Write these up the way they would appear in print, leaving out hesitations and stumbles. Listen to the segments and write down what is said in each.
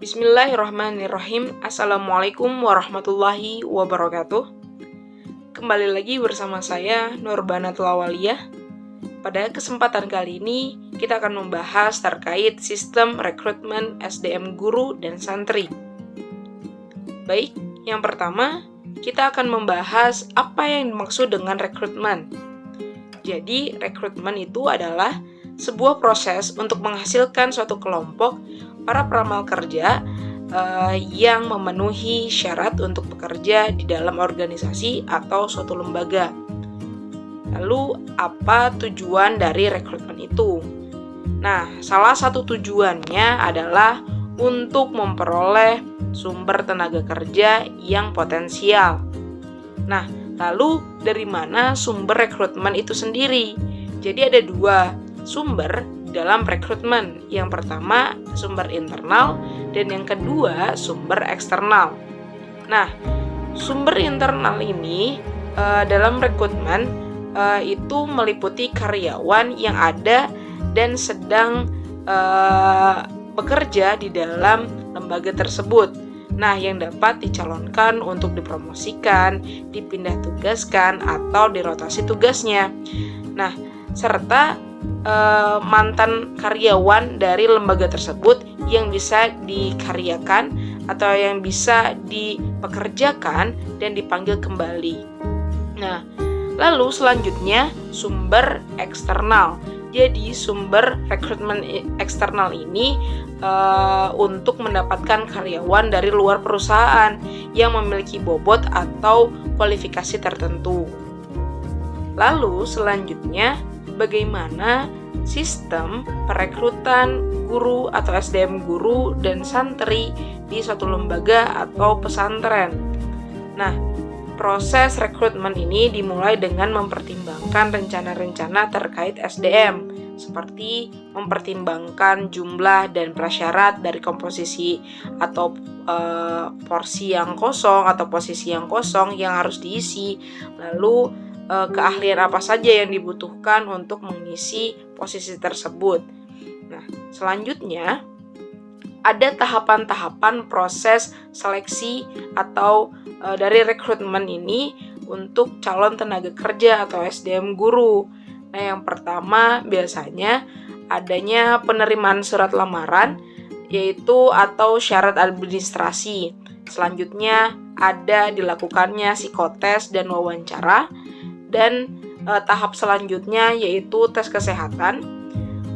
Bismillahirrahmanirrahim. Assalamualaikum warahmatullahi wabarakatuh. Kembali lagi bersama saya Nurbana Tulawaliyah. Pada kesempatan kali ini kita akan membahas terkait sistem rekrutmen SDM guru dan santri. Baik, yang pertama kita akan membahas apa yang dimaksud dengan rekrutmen. Jadi, rekrutmen itu adalah sebuah proses untuk menghasilkan suatu kelompok para peramal kerja yang memenuhi syarat untuk bekerja di dalam organisasi atau suatu lembaga. Lalu, apa tujuan dari rekrutmen itu? Nah, salah satu tujuannya adalah untuk memperoleh sumber tenaga kerja yang potensial. Nah, lalu dari mana sumber rekrutmen itu sendiri? Jadi ada dua sumber dalam rekrutmen. Yang pertama sumber internal dan yang kedua sumber eksternal. Nah, sumber internal ini dalam rekrutmen itu meliputi karyawan yang ada dan sedang bekerja di dalam lembaga tersebut. Nah, yang dapat dicalonkan untuk dipromosikan, dipindah tugaskan, atau dirotasi tugasnya. Nah, serta mantan karyawan dari lembaga tersebut yang bisa dikaryakan atau yang bisa dipekerjakan dan dipanggil kembali. Nah, lalu selanjutnya sumber eksternal. Jadi sumber rekrutmen eksternal ini untuk mendapatkan karyawan dari luar perusahaan yang memiliki bobot atau kualifikasi tertentu. Lalu selanjutnya bagaimana sistem perekrutan guru atau SDM guru dan santri di suatu lembaga atau pesantren. Nah, proses rekrutmen ini dimulai dengan mempertimbangkan rencana-rencana terkait SDM, seperti mempertimbangkan jumlah dan prasyarat dari komposisi atau porsi yang kosong atau posisi yang kosong yang harus diisi, lalu keahlian apa saja yang dibutuhkan untuk mengisi posisi tersebut. Nah, selanjutnya ada tahapan-tahapan proses seleksi atau dari rekrutmen ini untuk calon tenaga kerja atau SDM guru. Nah, yang pertama biasanya adanya penerimaan surat lamaran yaitu atau syarat administrasi. Selanjutnya ada dilakukannya psikotes dan wawancara. Dan tahap selanjutnya yaitu tes kesehatan.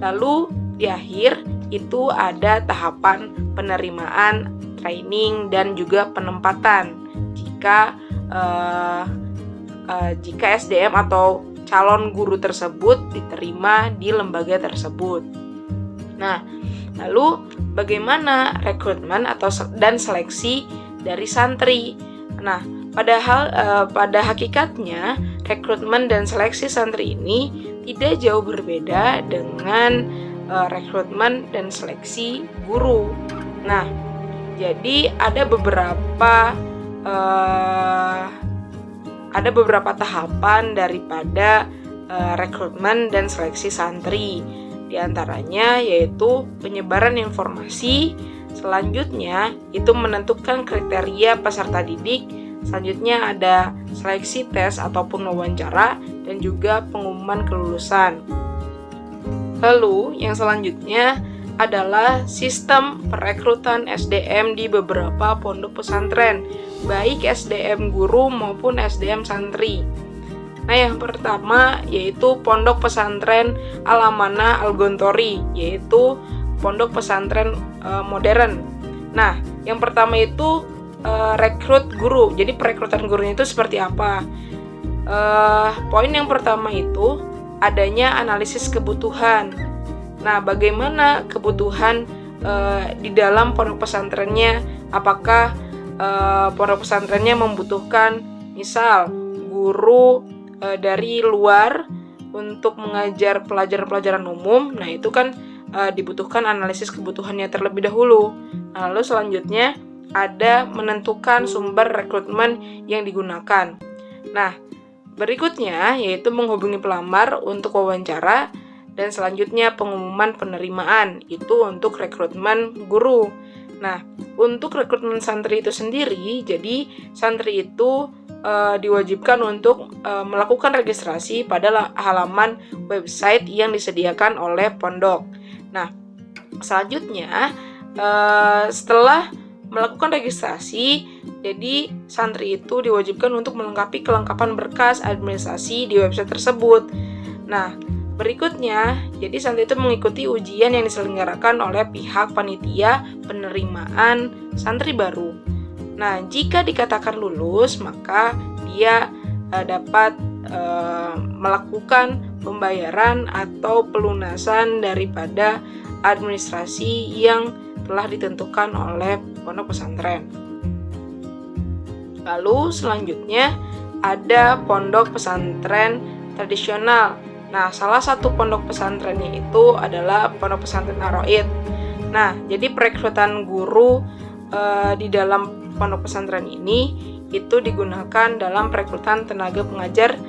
Lalu di akhir itu ada tahapan penerimaan, training, dan juga penempatan jika SDM atau calon guru tersebut diterima di lembaga tersebut. Nah, lalu bagaimana rekrutmen dan seleksi dari santri? Nah, pada hakikatnya rekrutmen dan seleksi santri ini tidak jauh berbeda dengan rekrutmen dan seleksi guru. Nah, jadi ada beberapa tahapan daripada rekrutmen dan seleksi santri. Di antaranya yaitu penyebaran informasi, selanjutnya itu menentukan kriteria peserta didik, selanjutnya ada seleksi tes ataupun wawancara, dan juga pengumuman kelulusan. Lalu yang selanjutnya adalah sistem perekrutan SDM di beberapa pondok pesantren, baik SDM guru maupun SDM santri. Nah, yang pertama yaitu Pondok Pesantren Al-Amanah Al-Gontori, yaitu pondok pesantren modern. Nah, yang pertama itu rekrut guru. Jadi perekrutan gurunya itu seperti apa? Poin yang pertama itu adanya analisis kebutuhan. Nah, bagaimana kebutuhan di dalam pondok pesantrennya? Apakah pondok pesantrennya membutuhkan misal guru dari luar untuk mengajar pelajaran-pelajaran umum? Nah, itu kan dibutuhkan analisis kebutuhannya terlebih dahulu. Nah, lalu selanjutnya ada menentukan sumber rekrutmen yang digunakan. Nah, berikutnya yaitu menghubungi pelamar untuk wawancara, dan selanjutnya pengumuman penerimaan itu untuk rekrutmen guru. Nah, untuk rekrutmen santri itu sendiri, jadi santri itu diwajibkan untuk melakukan registrasi pada halaman website yang disediakan oleh pondok. Nah, selanjutnya setelah melakukan registrasi, jadi santri itu diwajibkan untuk melengkapi kelengkapan berkas administrasi di website tersebut. Nah, berikutnya, jadi santri itu mengikuti ujian yang diselenggarakan oleh pihak panitia penerimaan santri baru. Nah, jika dikatakan lulus, maka dia dapat melakukan pembayaran atau pelunasan daripada administrasi yang telah ditentukan oleh pondok pesantren. Lalu selanjutnya ada pondok pesantren tradisional. Nah, salah satu pondok pesantrennya itu adalah pondok pesantren Ar-Raid. Nah, jadi perekrutan guru di dalam pondok pesantren ini itu digunakan dalam perekrutan tenaga pengajar,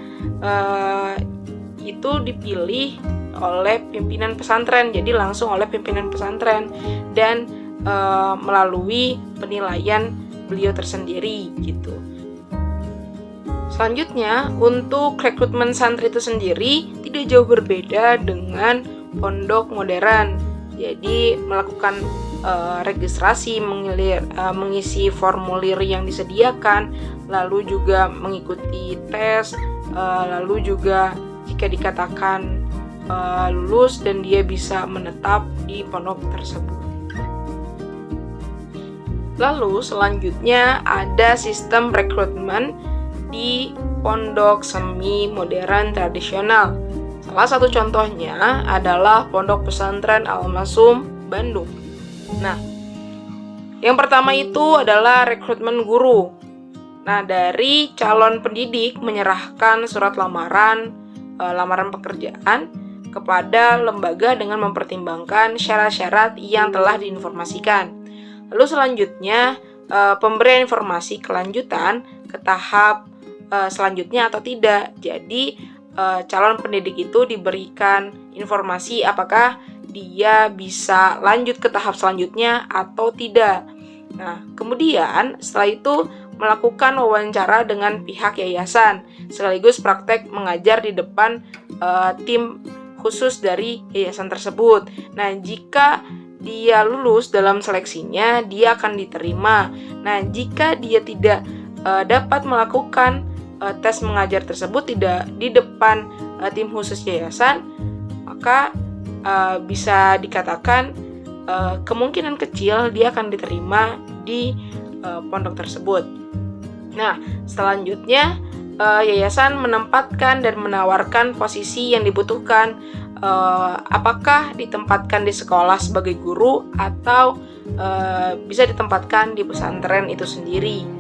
itu dipilih oleh pimpinan pesantren, jadi langsung oleh pimpinan pesantren dan melalui penilaian beliau tersendiri gitu. Selanjutnya, untuk rekrutmen santri itu sendiri tidak jauh berbeda dengan pondok modern. Jadi melakukan registrasi, mengisi formulir yang disediakan, lalu juga mengikuti tes, lalu juga jika dikatakan lulus dan dia bisa menetap di pondok tersebut. Lalu selanjutnya ada sistem rekrutmen di pondok semi modern tradisional. Salah satu contohnya adalah Pondok Pesantren Al-Masum, Bandung. Nah, yang pertama itu adalah rekrutmen guru. Nah, dari calon pendidik menyerahkan surat lamaran pekerjaan kepada lembaga dengan mempertimbangkan syarat-syarat yang telah diinformasikan. Lalu selanjutnya, pemberian informasi kelanjutan ke tahap selanjutnya atau tidak. Jadi, calon pendidik itu diberikan informasi apakah dia bisa lanjut ke tahap selanjutnya atau tidak. Nah, kemudian setelah itu melakukan wawancara dengan pihak yayasan, sekaligus praktek mengajar di depan tim khusus dari yayasan tersebut. Nah, jika dia lulus dalam seleksinya, dia akan diterima. Nah, jika dia tidak dapat melakukan tes mengajar tersebut tidak di depan tim khusus yayasan, maka bisa dikatakan kemungkinan kecil dia akan diterima di pondok tersebut. Nah, selanjutnya yayasan menempatkan dan menawarkan posisi yang dibutuhkan, apakah ditempatkan di sekolah sebagai guru atau bisa ditempatkan di pesantren itu sendiri.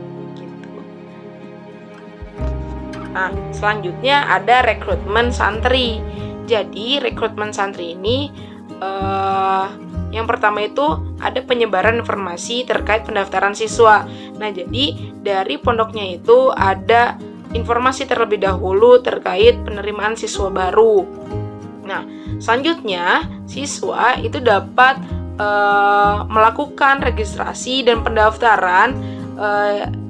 Nah, selanjutnya ada rekrutmen santri. Jadi, rekrutmen santri ini yang pertama itu ada penyebaran informasi terkait pendaftaran siswa. Nah, jadi dari pondoknya itu ada informasi terlebih dahulu terkait penerimaan siswa baru. Nah, selanjutnya siswa itu dapat melakukan registrasi dan pendaftaran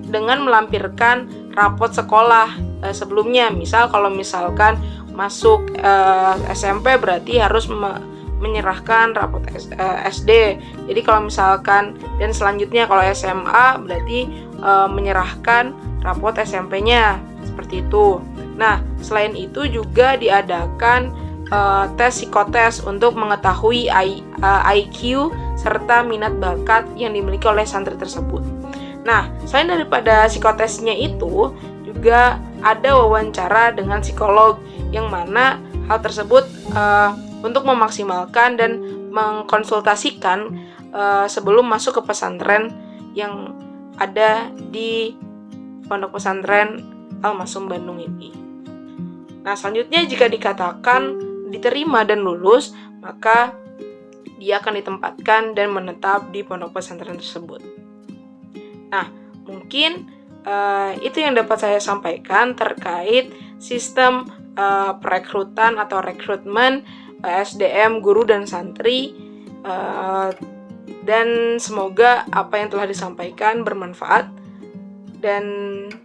dengan melampirkan rapot sekolah sebelumnya. Misal kalau misalkan masuk SMP berarti harus menyerahkan rapot SD. Jadi kalau misalkan dan selanjutnya kalau SMA berarti menyerahkan rapot SMP-nya seperti itu. Nah, selain itu juga diadakan tes psikotes untuk mengetahui IQ serta minat bakat yang dimiliki oleh santri tersebut. Nah, selain daripada psikotesnya itu juga ada wawancara dengan psikolog yang mana hal tersebut untuk memaksimalkan dan mengkonsultasikan sebelum masuk ke pesantren yang ada di Pondok Pesantren Al-Masum Bandung ini. Nah, selanjutnya jika dikatakan diterima dan lulus, maka dia akan ditempatkan dan menetap di pondok pesantren tersebut. Nah, mungkin itu yang dapat saya sampaikan terkait sistem perekrutan atau rekrutmen SDM guru dan santri Dan semoga apa yang telah disampaikan bermanfaat. Dan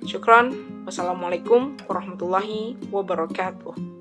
syukron. Wassalamualaikum warahmatullahi wabarakatuh.